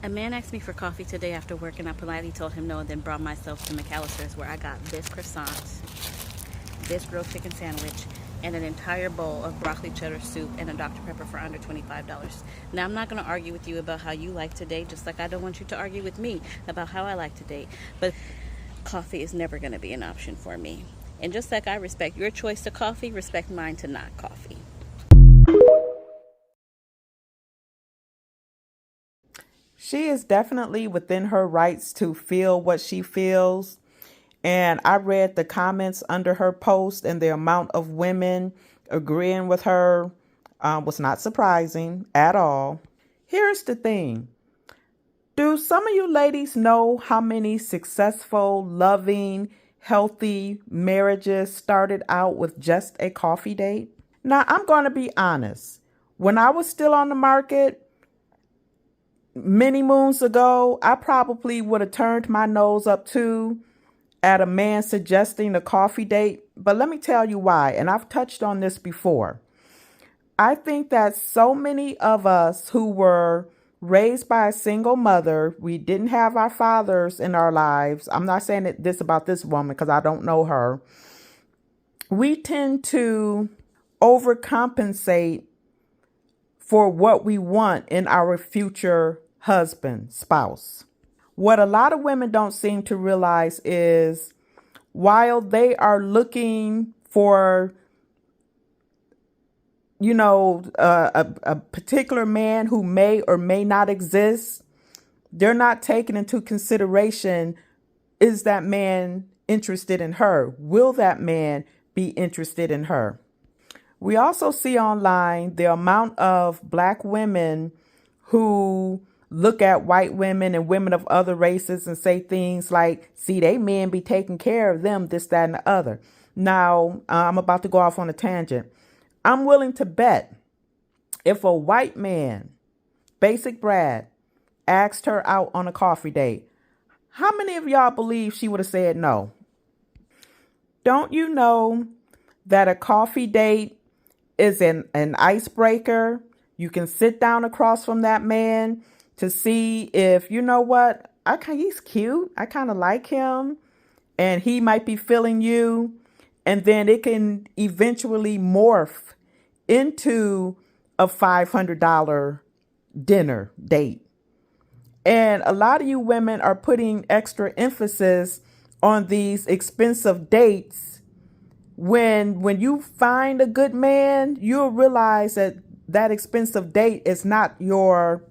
A man asked me for coffee today after work, and I politely told him no, and then brought myself to McAllister's, where I got this croissant, this grilled chicken sandwich, and an entire bowl of broccoli cheddar soup and a Dr. Pepper for under $25. Now, I'm not going to argue with you about how you like to date, just like I don't want you to argue with me about how I like to date. But coffee is never going to be an option for me. And just like I respect your choice to coffee, respect mine to not coffee. She is definitely within her rights to feel what she feels. And I read the comments under her post, and the amount of women agreeing with her was not surprising at all. Here's the thing. Do some of you ladies know how many successful, loving, healthy marriages started out with just a coffee date? Now, I'm going to be honest. When I was still on the market, many moons ago, I probably would have turned my nose up too at a man suggesting a coffee date. But let me tell you why. And I've touched on this before. I think that so many of us who were raised by a single mother, we didn't have our fathers in our lives. I'm not saying this about this woman because I don't know her. We tend to overcompensate for what we want in our future husband, spouse. What a lot of women don't seem to realize is while they are looking for, a particular man who may or may not exist, they're not taking into consideration, is that man interested in her? Will that man be interested in her? We also see online the amount of Black women who look at white women and women of other races and say things like, see, they men be taking care of them, this, that, and the other. Now, I'm about to go off on a tangent. I'm willing to bet if a white man, Basic Brad, asked her out on a coffee date, how many of y'all believe she would have said no? Don't you know that a coffee date is an icebreaker? You can sit down across from that man to see if, you know what, he's cute. I kind of like him, and he might be feeling you. And then it can eventually morph into a $500 dinner date. And a lot of you women are putting extra emphasis on these expensive dates. When you find a good man, you'll realize that that expensive date is not your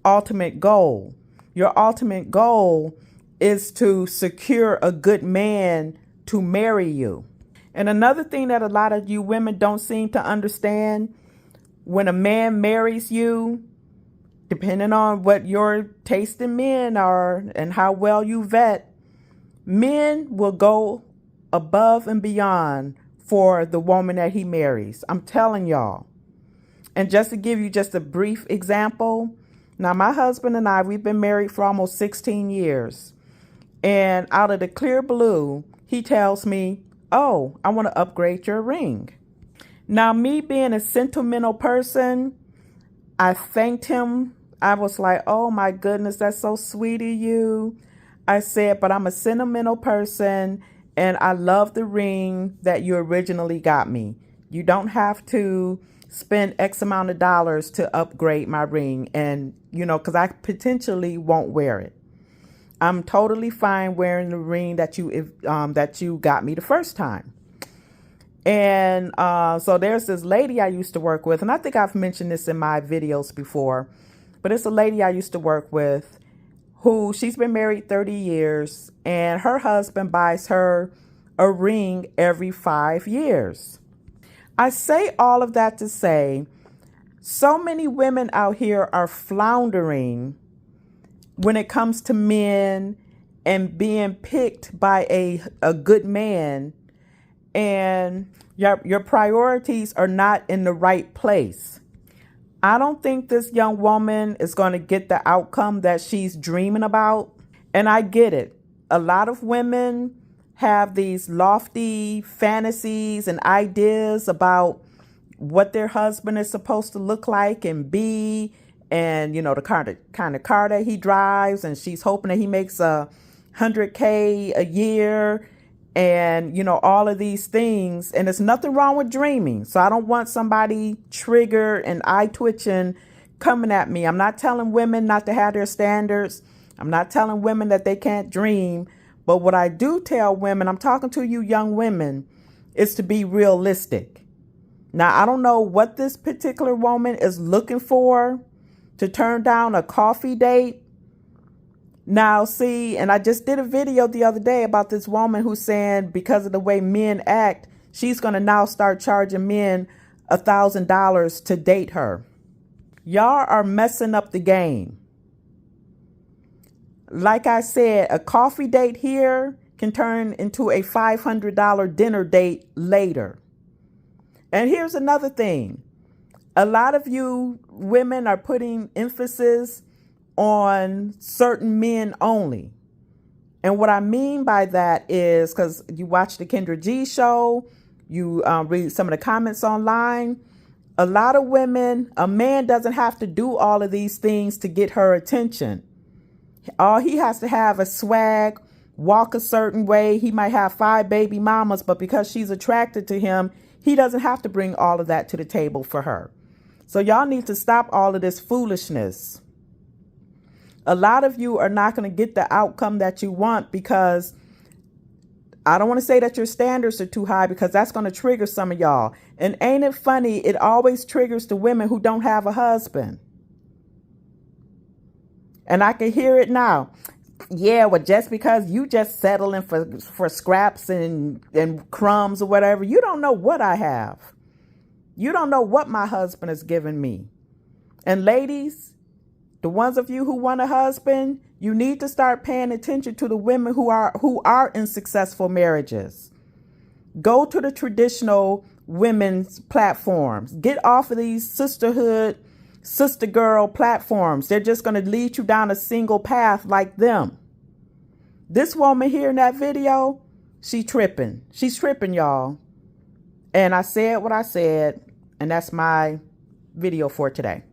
ultimate goal. Your ultimate goal is to secure a good man to marry you. And another thing that a lot of you women don't seem to understand, when a man marries you, depending on what your taste in men are and how well you vet, men will go above and beyond for the woman that he marries. I'm telling y'all. And just to give you just a brief example, now my husband and I, we've been married for almost 16 years. And out of the clear blue, he tells me, oh, I want to upgrade your ring. Now, me being a sentimental person, I thanked him. I was like, oh my goodness, that's so sweet of you. I said, but I'm a sentimental person and I love the ring that you originally got me. You don't have to spend X amount of dollars to upgrade my ring. And, because I potentially won't wear it. I'm totally fine wearing the ring that you got me the first time. And so there's this lady I used to work with, and I think I've mentioned this in my videos before, but it's a lady I used to work with who she's been married 30 years, and her husband buys her a ring every 5 years. I say all of that to say, so many women out here are floundering when it comes to men and being picked by a good man, and your priorities are not in the right place. I don't think this young woman is going to get the outcome that she's dreaming about. And I get it. A lot of women have these lofty fantasies and ideas about what their husband is supposed to look like and be, and the kind of car that he drives, and she's hoping that he makes 100K a year, and all of these things. And there's nothing wrong with dreaming. So I don't want somebody triggered and eye twitching coming at me. I'm not telling women not to have their standards. I'm not telling women that they can't dream. But what I do tell women, I'm talking to you young women, is to be realistic. Now, I don't know what this particular woman is looking for to turn down a coffee date. Now, see, and I just did a video the other day about this woman who's saying because of the way men act, she's going to now start charging men $1,000 to date her. Y'all are messing up the game. Like I said, a coffee date here can turn into a $500 dinner date later. And here's another thing. A lot of you women are putting emphasis on certain men only. And what I mean by that is, because you watch the Kendra G show, you read some of the comments online, a lot of women, a man doesn't have to do all of these things to get her attention. All he has to have is swag, walk a certain way. He might have 5 baby mamas, but because she's attracted to him, he doesn't have to bring all of that to the table for her. So y'all need to stop all of this foolishness. A lot of you are not going to get the outcome that you want because I don't want to say that your standards are too high, because that's going to trigger some of y'all. And ain't it funny? It always triggers the women who don't have a husband. And I can hear it now. Yeah, well, just because you just settling for scraps and crumbs or whatever, you don't know what I have. You don't know what my husband has given me. And ladies, the ones of you who want a husband, you need to start paying attention to the women who are in successful marriages. Go to the traditional women's platforms. Get off of these sisterhood, sister girl platforms. They're just going to lead you down a single path like them. This woman here in that video, she tripping. She's tripping, y'all. And I said what I said, and that's my video for today.